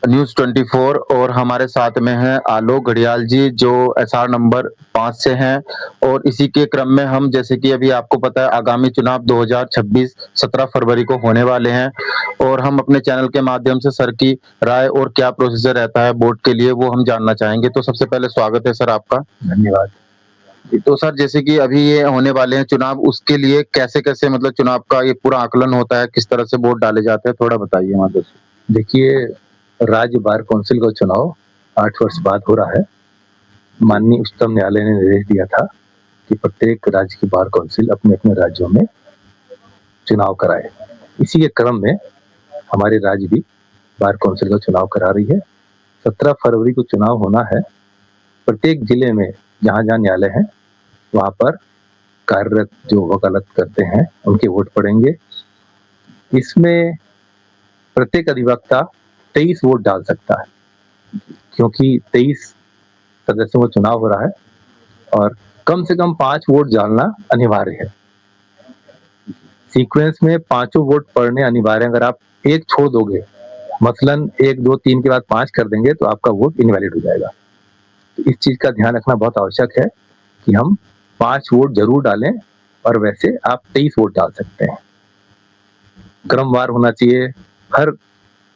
News 24 और हमारे साथ में हैं आलोक घड़ियाल जी जो एसआर नंबर 5 से हैं और इसी के क्रम में हम जैसे कि अभी आपको पता है आगामी चुनाव 2026 17 फरवरी को होने वाले हैं और हम अपने चैनल के माध्यम से सर की राय और क्या प्रोसीजर रहता है वोट के लिए वो हम जानना चाहेंगे। तो सबसे पहले स्वागत है सर आपका। धन्यवाद। तो सर जैसे कि अभी ये होने वाले हैं चुनाव, उसके लिए कैसे-कैसे मतलब चुनाव का ये पूरा आकलन होता है, किस तरह से वोट डाले जाते हैं, थोड़ा बताइए हमारे से? देखिए, राज्य बार काउंसिल का चुनाव 8 वर्ष बाद हो रहा है। माननीय उच्चतम न्यायालय ने निर्देश दिया था कि प्रत्येक राज्य की बार काउंसिल अपने-अपने राज्यों में चुनाव कराए। इसी के क्रम में हमारे राज्य भी बार काउंसिल का चुनाव करा रही है। 17 फरवरी को चुनाव होना है। प्रत्येक जिले में जहाँ-जहाँ न्यायालय है, वहाँ पर कार्यरत जो वकालत करते हैं, उनके वोट पड़ेंगे। इसमें प्रत्येक अधिवक्ता 23 वोट डाल सकता है, क्योंकि 23 सदस्यों का चुनाव हो रहा है और कम से कम 5 वोट डालना अनिवार्य है। सीक्वेंस में पाँचों वोट पड़ने अनिवार्य है। अगर आप एक छोड़ दोगे, मसलन 1, 2, 3 के बाद 5 कर देंगे तो आपका वोट इनवैलिड हो जाएगा। तो इस चीज़ का ध्यान रखना बहुत आवश्यक है कि हम 5 वोट जरूर डालें और वैसे आप 23 वोट डाल सकते हैं। क्रमवार होना चाहिए। हर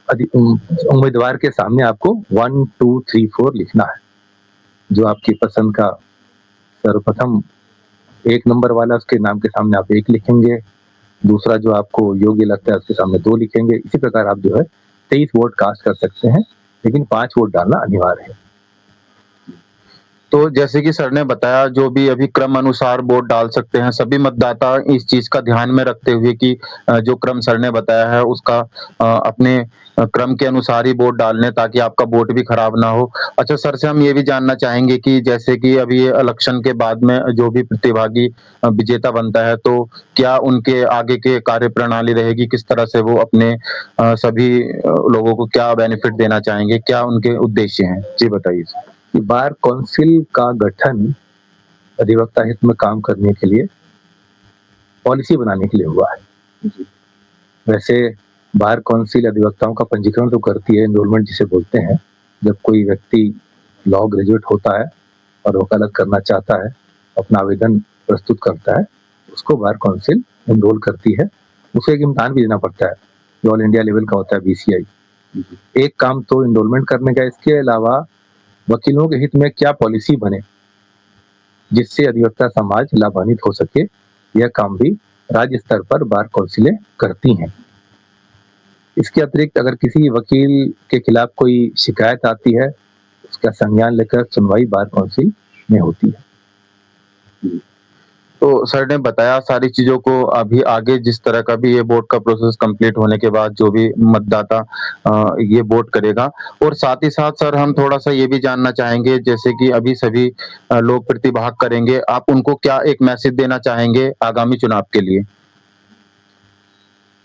उम्मीदवार के सामने आपको 1, 2, 3, 4 लिखना है। जो आपकी पसंद का सर्वप्रथम 1 नंबर वाला, उसके नाम के सामने आप 1 लिखेंगे। दूसरा जो आपको योग्य लगता है उसके सामने 2 लिखेंगे। इसी प्रकार आप जो है 23 वोट कास्ट कर सकते हैं, लेकिन 5 वोट डालना अनिवार्य है। तो जैसे कि सर ने बताया जो भी अभी क्रम अनुसार वोट डाल सकते हैं सभी मतदाता इस चीज़ का ध्यान में रखते हुए कि जो क्रम सर ने बताया है उसका अपने क्रम के अनुसार ही वोट डालने ताकि आपका वोट भी खराब ना हो। अच्छा सर से हम ये भी जानना चाहेंगे कि जैसे कि अभी ये इलेक्शन के बाद में जो भी प्रतिभागी विजेता बनता है तो क्या उनके आगे के कार्यप्रणाली रहेगी? किस तरह से वो अपने सभी लोगों को क्या बेनिफिट देना चाहेंगे? क्या उनके उद्देश्य हैं? जी बताइए सर। बार काउंसिल का गठन अधिवक्ता हित में काम करने के लिए, पॉलिसी बनाने के लिए हुआ है। वैसे बार काउंसिल अधिवक्ताओं का पंजीकरण तो करती है, एनरोलमेंट जिसे बोलते हैं। जब कोई व्यक्ति लॉ ग्रेजुएट होता है और वकालत करना चाहता है, अपना आवेदन प्रस्तुत करता है, उसको बार काउंसिल एनरोल करती है। उसे एक इम्तिहान भी देना पड़ता है जो ऑल इंडिया लेवल का होता है, BCI। एक काम तो एनरोलमेंट करने का, इसके अलावा वकीलों के हित में क्या पॉलिसी बने जिससे अधिवक्ता समाज लाभान्वित हो सके, यह काम भी राज्य स्तर पर बार काउंसिलें करती हैं। इसके अतिरिक्त अगर किसी वकील के खिलाफ कोई शिकायत आती है, उसका संज्ञान लेकर सुनवाई बार काउंसिल में होती है। तो सर ने बताया सारी चीज़ों को। अभी आगे जिस तरह का भी ये वोट का प्रोसेस कंप्लीट होने के बाद जो भी मतदाता ये वोट करेगा और साथ ही साथ सर हम थोड़ा-सा ये भी जानना चाहेंगे जैसे कि अभी सभी लोग प्रतिभाग करेंगे, आप उनको क्या एक मैसेज देना चाहेंगे आगामी चुनाव के लिए?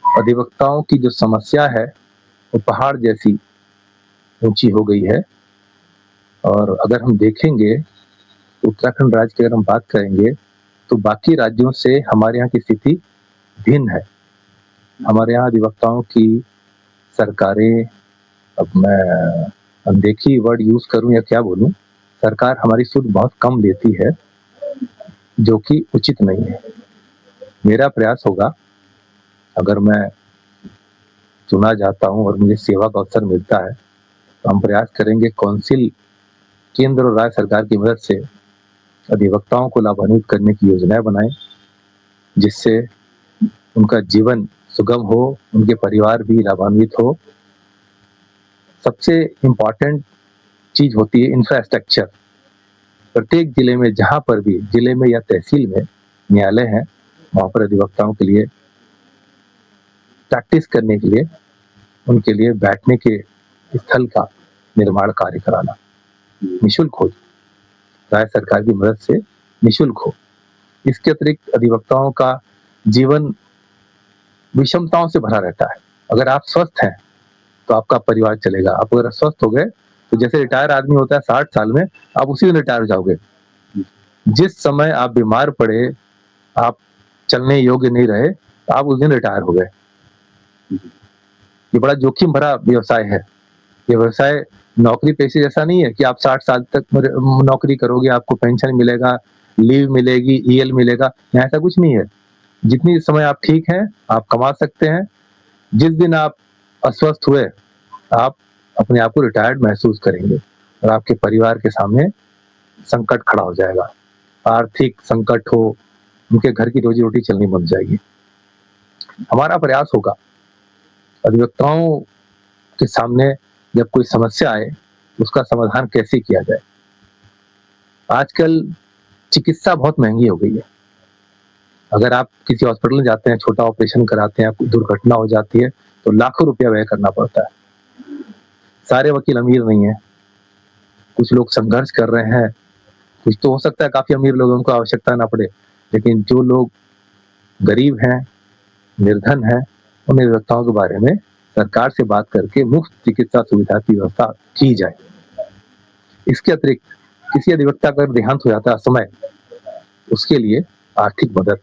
अधिवक्ताओं की जो समस्या है, वो पहाड़ जैसी ऊँची हो गई है और अगर हम देखेंगे, उत्तराखंड राज्य की अगर हम बात करेंगे, तो बाकी राज्यों से हमारे यहाँ की स्थिति भिन्न है। हमारे यहाँ अधिवक्ताओं की सरकारें, अब मैं अनदेखी वर्ड यूज़ करूँ या क्या बोलूँ, सरकार हमारी सुध बहुत कम देती है, जो कि उचित नहीं है। मेरा प्रयास होगा, अगर मैं चुना जाता हूँ और मुझे सेवा का अवसर मिलता है, तो हम प्रयास करेंगे काउंसिल केंद्र और राज्य सरकार की मदद से अधिवक्ताओं को लाभान्वित करने की योजनाएं बनाएं, जिससे उनका जीवन सुगम हो, उनके परिवार भी लाभान्वित हो। सबसे इम्पोर्टेंट चीज होती है इंफ्रास्ट्रक्चर। प्रत्येक जिले में, जहाँ पर भी जिले में या तहसील में न्यायालय है, वहाँ पर अधिवक्ताओं के लिए प्रैक्टिस करने के लिए, उनके लिए बैठने के स्थल का निर्माण कार्य कराना निःशुल्क हो, राज्य सरकार की मदद से निःशुल्क हो। इसके अतिरिक्त अधिवक्ताओं का जीवन विषमताओं से भरा रहता है। अगर आप स्वस्थ हैं तो आपका परिवार चलेगा। आप अगर स्वस्थ हो गए तो जैसे रिटायर आदमी होता है 60 साल में, आप उसी दिन रिटायर हो जाओगे। जिस समय आप बीमार पड़े, आप चलने योग्य नहीं रहे, आप उस दिन रिटायर हो गए। ये बड़ा जोखिम भरा व्यवसाय है। ये व्यवसाय नौकरी पेशे जैसा नहीं है कि आप 60 साल तक नौकरी करोगे, आपको पेंशन मिलेगा, लीव मिलेगी, ईएल मिलेगा, यहाँ ऐसा कुछ नहीं है। जितनी समय आप ठीक हैं, आप कमा सकते हैं। जिस दिन आप अस्वस्थ हुए, आप अपने आप को रिटायर्ड महसूस करेंगे और आपके परिवार के सामने संकट खड़ा हो जाएगा। आर्थिक संकट हो, उनके घर की रोजी-रोटी चलनी बंद जाएगी। हमारा प्रयास होगा, अधिवक्ताओं के सामने जब कोई समस्या आए, उसका समाधान कैसे किया जाए। आजकल चिकित्सा बहुत महँगी हो गई है। अगर आप किसी हॉस्पिटल में जाते हैं, छोटा ऑपरेशन कराते हैं, कोई दुर्घटना हो जाती है, तो लाखों रुपया व्यय करना पड़ता है। सारे वकील अमीर नहीं हैं, कुछ लोग संघर्ष कर रहे हैं, कुछ तो हो सकता है काफ़ी अमीर लोगों को आवश्यकता ना पड़े, लेकिन जो लोग गरीब हैं, निर्धन हैं, उन अधिवक्ताओं के बारे में सरकार से बात करके मुफ्त चिकित्सा सुविधा की व्यवस्था की जाए। इसके अतिरिक्त किसी अधिवक्ता का देहांत हो जाता है असमय, उसके लिए आर्थिक मदद,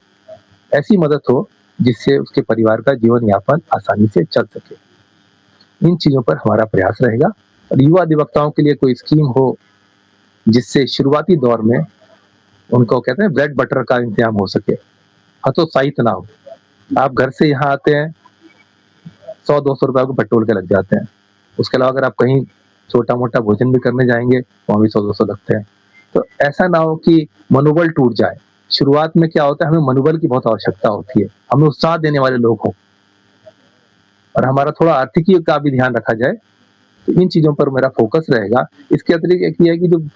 ऐसी मदद हो जिससे उसके परिवार का जीवन यापन आसानी से चल सके। इन चीज़ों पर हमारा प्रयास रहेगा और युवा अधिवक्ताओं के लिए कोई स्कीम हो, जिससे शुरुआती दौर में उनको कहते हैं ब्रेड बटर का इंतजाम हो सके, हतोत्साहित ना हो। आप घर से यहाँ आते हैं, 100-200 रुपए आपको पेट्रोल के लग जाते हैं। उसके अलावा अगर आप कहीं छोटा-मोटा भोजन भी करने जाएँगे, वहाँ भी 100-200 लगते हैं। तो ऐसा ना हो कि मनोबल टूट जाए। शुरुआत में क्या होता है, हमें मनोबल की बहुत आवश्यकता होती है, हमें उत्साह देने वाले लोग हों और हमारा थोड़ा आर्थिकी का भी ध्यान रखा जाए, तो इन चीज़ों पर मेरा फ़ोकस रहेगा। इसके अतिरिक्त एक ये है कि जो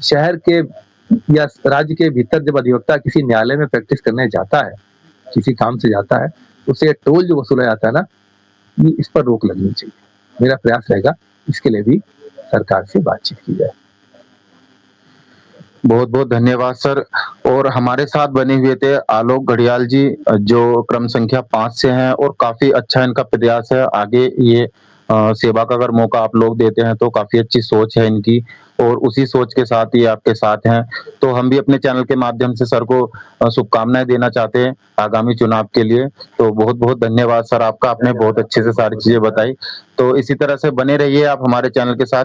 शहर के या राज्य के भीतर जब अधिवक्ता किसी न्यायालय में प्रैक्टिस करने जाता है, किसी काम से जाता है, उससे टोल जो वसूला जाता है ना, ये इस पर रोक लगनी चाहिए। मेरा प्रयास रहेगा, इसके लिए भी सरकार से बातचीत की जाए। बहुत-बहुत धन्यवाद सर। और हमारे साथ बने हुए थे आलोक घड़ियाल जी, जो क्रम संख्या 5 से हैं और काफ़ी अच्छा इनका प्रयास है। आगे ये सेवा का अगर मौका आप लोग देते हैं तो काफ़ी अच्छी सोच है इनकी और उसी सोच के साथ ये आपके साथ हैं। तो हम भी अपने चैनल के माध्यम से सर को शुभकामनाएँ देना चाहते हैं आगामी चुनाव के लिए। तो बहुत-बहुत धन्यवाद सर आपका, आपने बहुत अच्छे से सारी चीज़ें बताई। तो इसी तरह से बने रहिए आप हमारे चैनल के साथ।